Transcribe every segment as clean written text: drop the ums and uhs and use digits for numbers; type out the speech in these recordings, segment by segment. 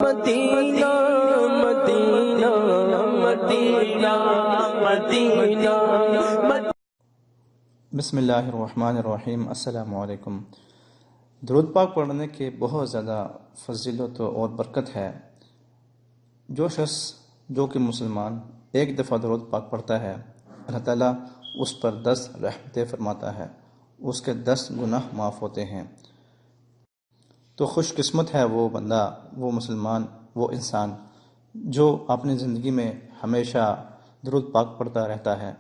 مدینہ مدینہ مدینہ مدینہ بسم اللہ الرحمن الرحیم۔ السلام علیکم۔ درود پاک پڑھنے کے بہت زیادہ فضیلت اور برکت ہے۔ جو شخص جو کہ مسلمان ایک دفعہ درود پاک پڑھتا ہے، اللہ تعالیٰ اس پر 10 رحمتیں فرماتا ہے، اس کے 10 گناہ معاف ہوتے ہیں۔ تو خوش قسمت ہے وہ بندہ، وہ مسلمان، وہ انسان جو اپنی زندگی میں ہمیشہ درود پاک پڑھتا رہتا ہے۔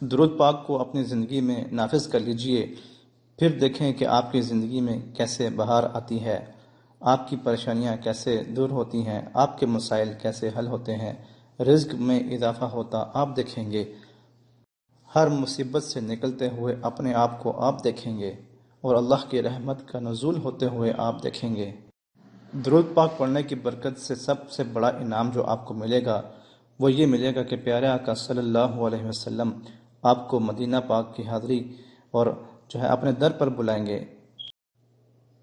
درود پاک کو اپنی زندگی میں نافذ کر لیجئے، پھر دیکھیں کہ آپ کی زندگی میں کیسے بہار آتی ہے، آپ کی پریشانیاں کیسے دور ہوتی ہیں، آپ کے مسائل کیسے حل ہوتے ہیں، رزق میں اضافہ ہوتا آپ دیکھیں گے، ہر مصیبت سے نکلتے ہوئے اپنے آپ کو آپ دیکھیں گے، اور اللہ کی رحمت کا نزول ہوتے ہوئے آپ دیکھیں گے۔ درود پاک پڑھنے کی برکت سے سب سے بڑا انعام جو آپ کو ملے گا وہ یہ ملے گا کہ پیارے آقا صلی اللہ علیہ وسلم آپ کو مدینہ پاک کی حاضری اور جو ہے اپنے در پر بلائیں گے۔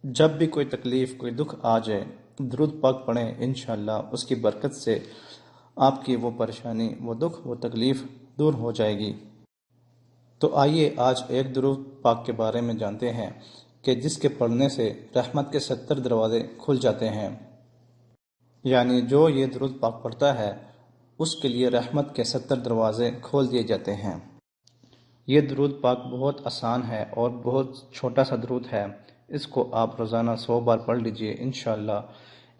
جب بھی کوئی تکلیف، کوئی دکھ آ جائے، درود پاک پڑھیں، انشاءاللہ اس کی برکت سے آپ کی وہ پریشانی، وہ دکھ، وہ تکلیف دور ہو جائے گی۔ تو آئیے آج ایک درود پاک کے بارے میں جانتے ہیں کہ جس کے پڑھنے سے رحمت کے 70 دروازے کھل جاتے ہیں، یعنی جو یہ درود پاک پڑھتا ہے اس کے لیے رحمت کے 70 دروازے کھول دیے جاتے ہیں۔ یہ درود پاک بہت آسان ہے اور بہت چھوٹا سا درود ہے، اس کو آپ روزانہ 100 بار پڑھ لیجئے، انشاءاللہ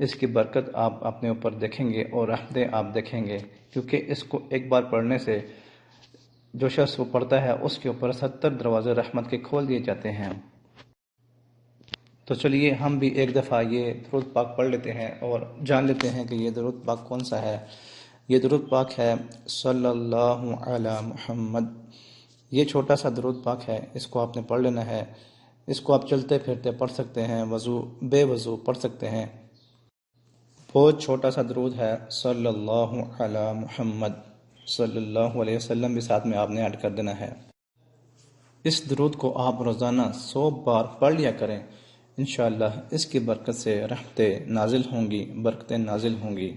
اس کی برکت آپ اپنے اوپر دیکھیں گے اور رحمتیں آپ دیکھیں گے، کیونکہ اس کو ایک بار پڑھنے سے جو شخص وہ پڑھتا ہے اس کے اوپر 70 دروازے رحمت کے کھول دیے جاتے ہیں۔ تو چلیے ہم بھی ایک دفعہ یہ درود پاک پڑھ لیتے ہیں اور جان لیتے ہیں کہ یہ درود پاک کون سا ہے۔ یہ درود پاک ہے صلی اللہ علی محمد۔ یہ چھوٹا سا درود پاک ہے، اس کو آپ نے پڑھ لینا ہے۔ اس کو آپ چلتے پھرتے پڑھ سکتے ہیں، بے وضو پڑھ سکتے ہیں۔ بہت چھوٹا سا درود ہے، صلی اللہ علی محمد، صلی اللہ علیہ وسلم بھی ساتھ میں آپ نے ایڈ کر دینا ہے۔ اس درود کو آپ روزانہ 100 بار پڑھ لیا کریں، انشاءاللہ اس کی برکت سے رحمتیں نازل ہوں گی، برکتیں نازل ہوں گی۔